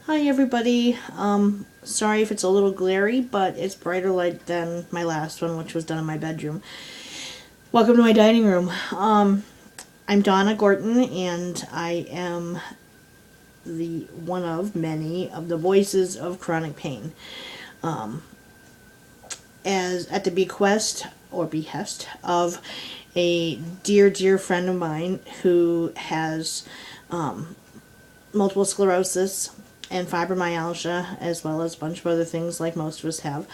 Hi everybody. Sorry if it's a little glary, but it's brighter light than my last one, which was done in my bedroom. Welcome to my dining room. I'm Donna Gorton, and I am the one of many of the voices of chronic pain. As at the bequest or behest of a dear friend of mine who has multiple sclerosis and fibromyalgia, as well as a bunch of other things like most of us have.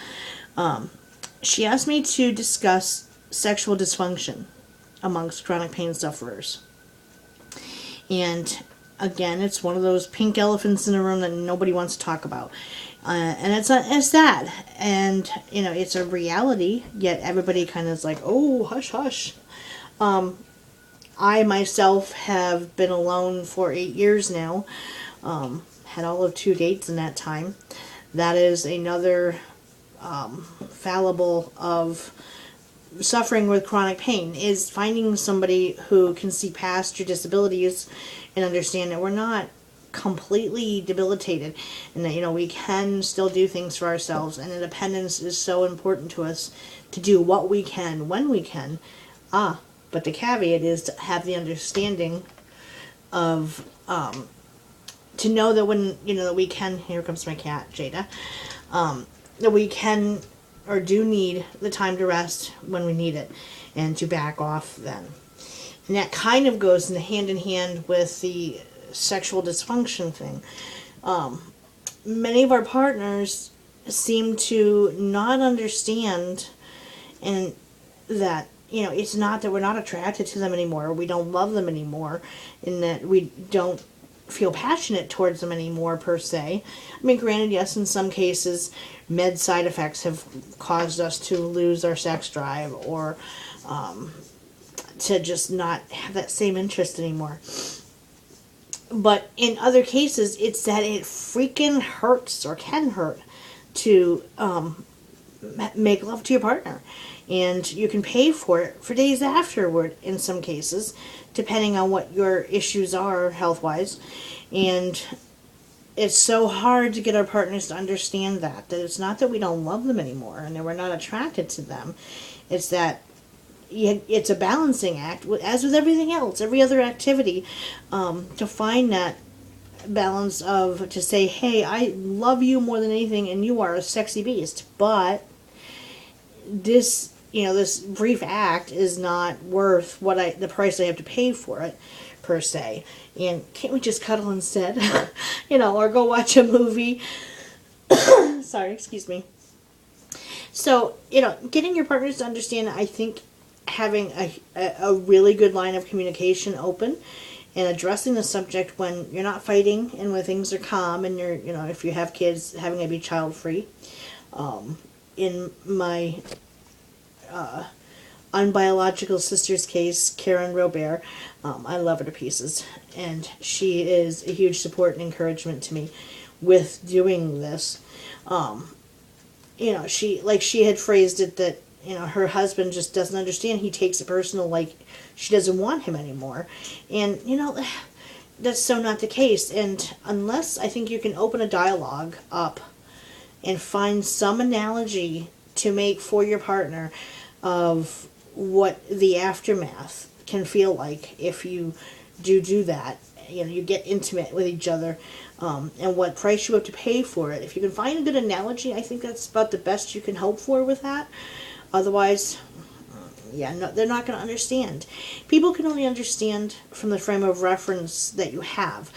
She asked me to discuss sexual dysfunction amongst chronic pain sufferers. And again, it's one of those pink elephants in the room that nobody wants to talk about. And it's sad. And, it's a reality, yet everybody kind of is like, oh, hush, hush. I myself have been alone for 8 years now. Had all of 2 dates in that time. That is another fallible of suffering with chronic pain, is finding somebody who can see past your disabilities and understand that we're not completely debilitated, and that we can still do things for ourselves, and independence is so important to us to do what we can when we can. But the caveat is to have the understanding of to know that when that we can, here comes my cat Jada, that we can or do need the time to rest when we need it, and to back off then. And that kind of goes in hand with the sexual dysfunction thing. Many of our partners seem to not understand, and that it's not that we're not attracted to them anymore, or we don't love them anymore, and that we don't feel passionate towards them anymore per se. I mean, granted, yes, in some cases med side effects have caused us to lose our sex drive, or to just not have that same interest anymore. But in other cases, it's that it freaking hurts, or can hurt, to make love to your partner. And you can pay for it for days afterward in some cases, depending on what your issues are health-wise. And it's so hard to get our partners to understand that it's not that we don't love them anymore and that we're not attracted to them. It's that it's a balancing act, as with everything else, every other activity, to find that balance of, to say, hey, I love you more than anything and you are a sexy beast, but this this brief act is not worth the price I have to pay for it, per se. And can't we just cuddle instead? Or go watch a movie? Sorry, excuse me. So, getting your partners to understand, I think having a really good line of communication open, and addressing the subject when you're not fighting and when things are calm, and you're, if you have kids, having it be child free. In my unbiological sister's case, Karen Robert, I love her to pieces, and she is a huge support and encouragement to me with doing this. She had phrased it that her husband just doesn't understand. He takes it personal, like she doesn't want him anymore, and that's so not the case. And unless, I think, you can open a dialogue up and find some analogy to make for your partner of what the aftermath can feel like if you do that. You get intimate with each other, and what price you have to pay for it. If you can find a good analogy, I think that's about the best you can hope for with that. Otherwise, they're not going to understand. People can only understand from the frame of reference that you have,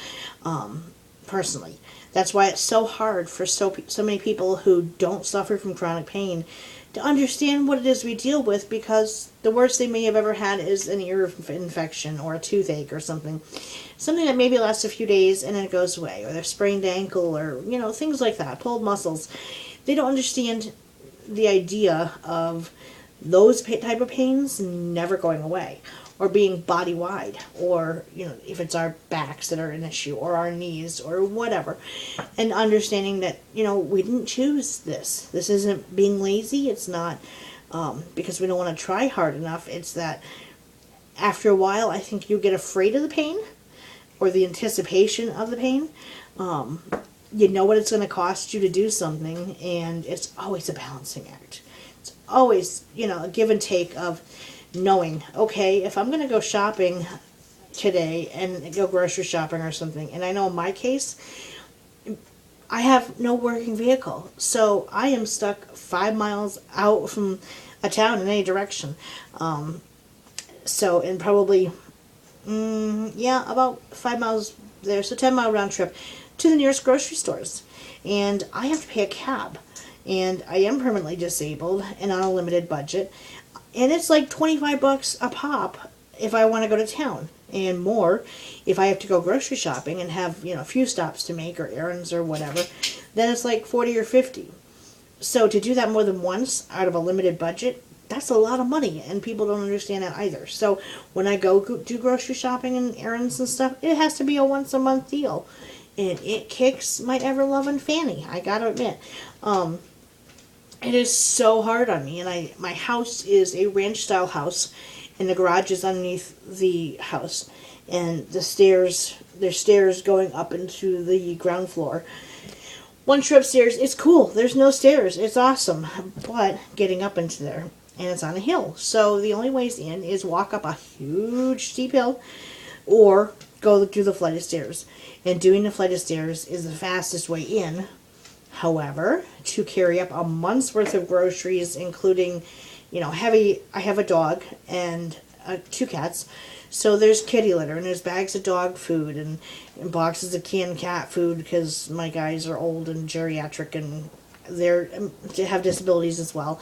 personally. That's why it's so hard for so many people who don't suffer from chronic pain to understand what it is we deal with, because the worst they may have ever had is an ear infection or a toothache or something that maybe lasts a few days and then it goes away, or their sprained ankle, or things like that, pulled muscles. They don't understand the idea of those type of pains never going away, or being body wide, or if it's our backs that are an issue, or our knees, or whatever, and understanding that we didn't choose this. This isn't being lazy. It's not because we don't want to try hard enough. It's that after a while, I think you get afraid of the pain, or the anticipation of the pain, you know what it's going to cost you to do something, and it's always a balancing act. It's always, a give and take of knowing, okay, if I'm going to go shopping today and go grocery shopping or something, and I know in my case, I have no working vehicle, so I am stuck 5 miles out from a town in any direction. So, and probably, about 5 miles there, so 10-mile round trip to the nearest grocery stores. And I have to pay a cab. And I am permanently disabled and on a limited budget. And it's like $25 a pop if I want to go to town. And more if I have to go grocery shopping and have, a few stops to make or errands or whatever. Then it's like 40 or 50. So to do that more than once out of a limited budget, that's a lot of money, and people don't understand that either. So when I go do grocery shopping and errands and stuff, it has to be a once a month deal, and it kicks my ever loving fanny, I gotta admit. It is so hard on me, and my house is a ranch style house, and the garage is underneath the house, and there's stairs going up into the ground floor. Once you're upstairs, it's cool. There's no stairs. It's awesome. But getting up into there, and it's on a hill. So the only ways in is walk up a huge steep hill or go through the flight of stairs. And doing the flight of stairs is the fastest way in. However, to carry up a month's worth of groceries, including, heavy, I have a dog and 2 cats. So there's kitty litter, and there's bags of dog food, and boxes of canned cat food, because my guys are old and geriatric, and they have disabilities as well.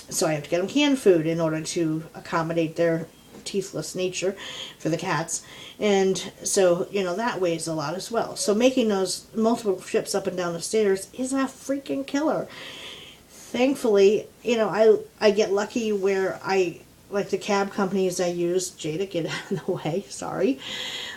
So I have to get them canned food in order to accommodate their teethless nature for the cats. And so, that weighs a lot as well. So making those multiple trips up and down the stairs is a freaking killer. Thankfully, I get lucky where like the cab companies I use, Jada, get out of the way, sorry.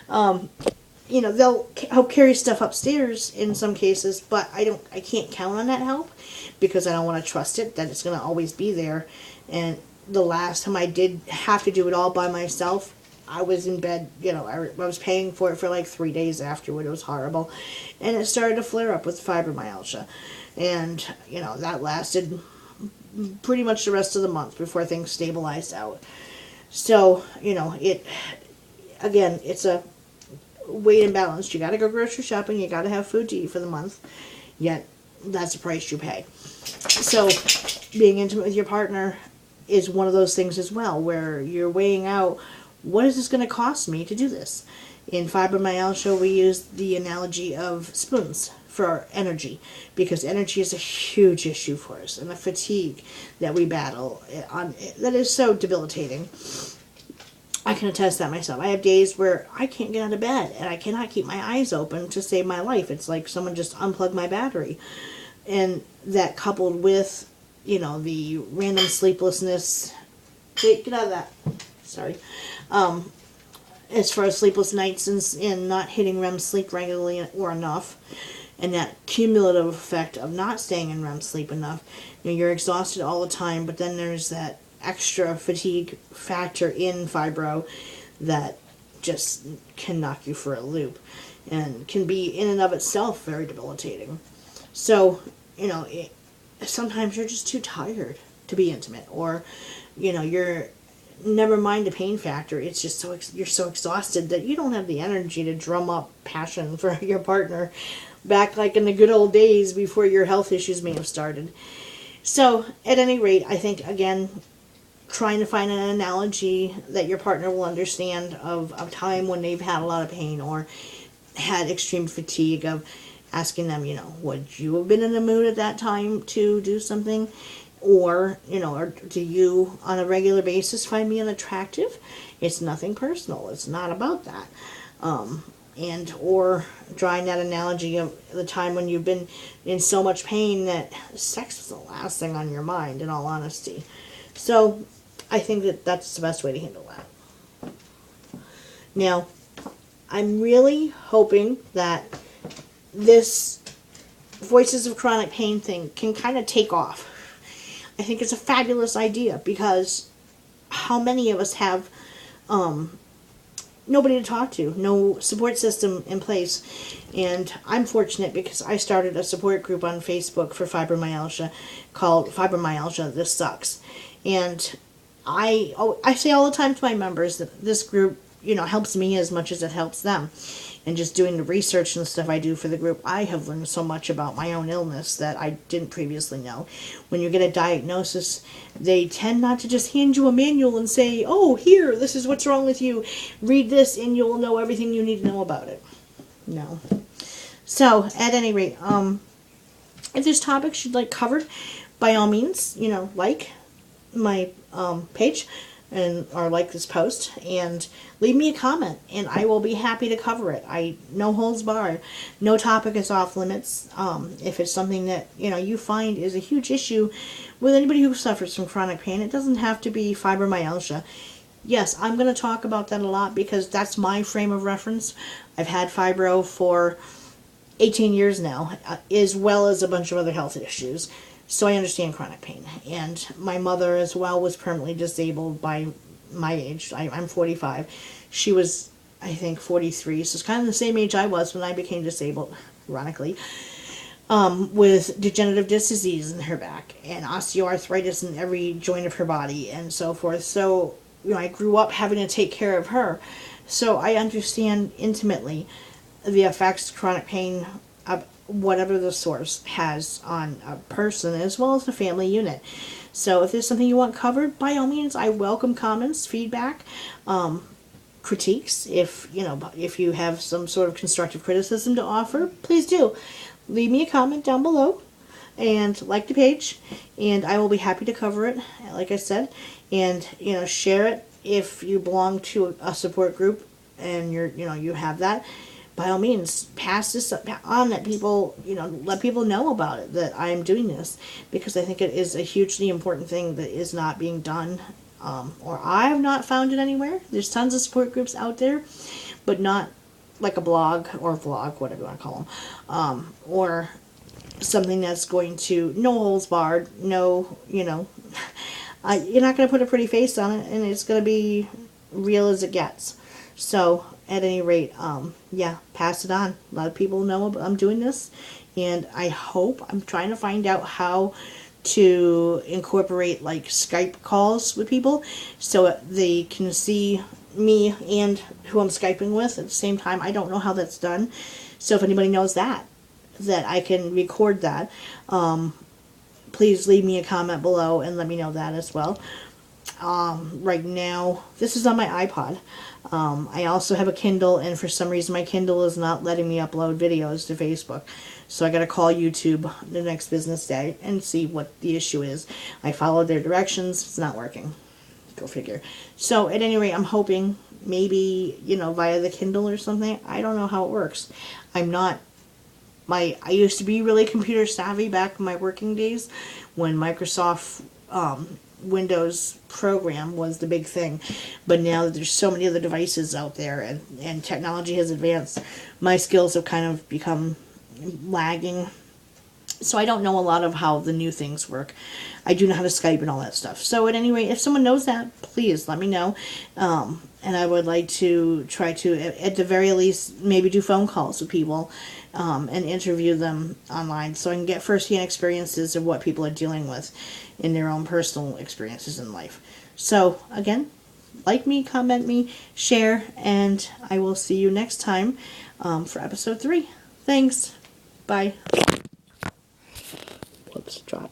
They'll help carry stuff upstairs in some cases, but I can't count on that help because I don't want to trust it, that it's going to always be there. And the last time I did have to do it all by myself, I was in bed, I was paying for it for like 3 days afterward. It was horrible. And it started to flare up with fibromyalgia. And, that lasted pretty much the rest of the month before things stabilized out. So, it's a weight and balance. You got to go grocery shopping. You got to have food to eat for the month. Yet, that's the price you pay. So, being intimate with your partner is one of those things as well, where you're weighing out, what is this going to cost me to do this? In fibromyalgia, we use the analogy of spoons for our energy, because energy is a huge issue for us, and the fatigue that we battle that is so debilitating. I can attest that myself. I have days where I can't get out of bed and I cannot keep my eyes open to save my life. It's like someone just unplugged my battery. And that coupled with, the random sleeplessness. Get out of that. Sorry. As far as sleepless nights and not hitting REM sleep regularly or enough, and that cumulative effect of not staying in REM sleep enough, you're exhausted all the time, but then there's that extra fatigue factor in fibro that just can knock you for a loop and can be in and of itself very debilitating. So, sometimes you're just too tired to be intimate, or, you're never mind the pain factor. It's just you're so exhausted that you don't have the energy to drum up passion for your partner back like in the good old days before your health issues may have started. So, at any rate, I think, again, trying to find an analogy that your partner will understand of a time when they've had a lot of pain or had extreme fatigue, of asking them, would you have been in the mood at that time to do something? Or, or do you on a regular basis find me unattractive? It's nothing personal. It's not about that. Or drawing that analogy of the time when you've been in so much pain that sex is the last thing on your mind, in all honesty. So, I think that that's the best way to handle that. Now, I'm really hoping that this Voices of Chronic Pain thing can kind of take off. I think it's a fabulous idea, because how many of us have nobody to talk to, no support system in place. And I'm fortunate because I started a support group on Facebook for fibromyalgia called Fibromyalgia This Sucks. And I say all the time to my members that this group, helps me as much as it helps them. And just doing the research and stuff I do for the group, I have learned so much about my own illness that I didn't previously know. When you get a diagnosis, they tend not to just hand you a manual and say, oh, here, this is what's wrong with you. Read this and you'll know everything you need to know about it. No. So, at any rate, if there's topics you'd like covered, by all means, like my page or like this post and leave me a comment and I will be happy to cover it. No holds barred. No topic is off limits. If it's something that you find is a huge issue with anybody who suffers from chronic pain, it doesn't have to be fibromyalgia. Yes, I'm going to talk about that a lot because that's my frame of reference. I've had fibro for 18 years now, as well as a bunch of other health issues. So I understand chronic pain. And my mother as well was permanently disabled by my age. I'm 45. She was, I think, 43. So it's kind of the same age I was when I became disabled, ironically, with degenerative disc disease in her back and osteoarthritis in every joint of her body and so forth. So, I grew up having to take care of her. So I understand intimately the effects chronic pain of whatever the source has on a person as well as the family unit. So if there's something you want covered, by all means, I welcome comments, feedback, critiques. If you have some sort of constructive criticism to offer, please do. Leave me a comment down below and like the page and I will be happy to cover it, like I said, and share it if you belong to a support group and you have that. By all means, pass this on, that people, let people know about it, that I'm doing this, because I think it is a hugely important thing that is not being done, or I have not found it anywhere. There's tons of support groups out there, but not like a blog or vlog, whatever you want to call them, or something that's going to, no holds barred, no, you're not going to put a pretty face on it, and it's going to be real as it gets. So, at any rate, yeah, pass it on. A lot of people know I'm doing this, and I'm trying to find out how to incorporate like Skype calls with people so they can see me and who I'm Skyping with at the same time. I don't know how that's done. So if anybody knows that I can record that, please leave me a comment below and let me know that as well. Right now, this is on my iPod. I also have a Kindle, and for some reason my Kindle is not letting me upload videos to Facebook. So I gotta call YouTube the next business day and see what the issue is. I followed their directions, it's not working. Go figure. So at any rate, I'm hoping maybe, via the Kindle or something. I don't know how it works. I used to be really computer savvy back in my working days when Microsoft Windows program was the big thing, but now that there's so many other devices out there and technology has advanced, my skills have kind of become lagging, so I don't know a lot of how the new things work. I do know how to Skype and all that stuff. So at any rate, if someone knows that, please let me know, and I would like to try to, at the very least, maybe do phone calls with people and interview them online so I can get first-hand experiences of what people are dealing with in their own personal experiences in life. So, again, like me, comment me, share, and I will see you next time for episode 3. Thanks. Bye. Whoops, dropped.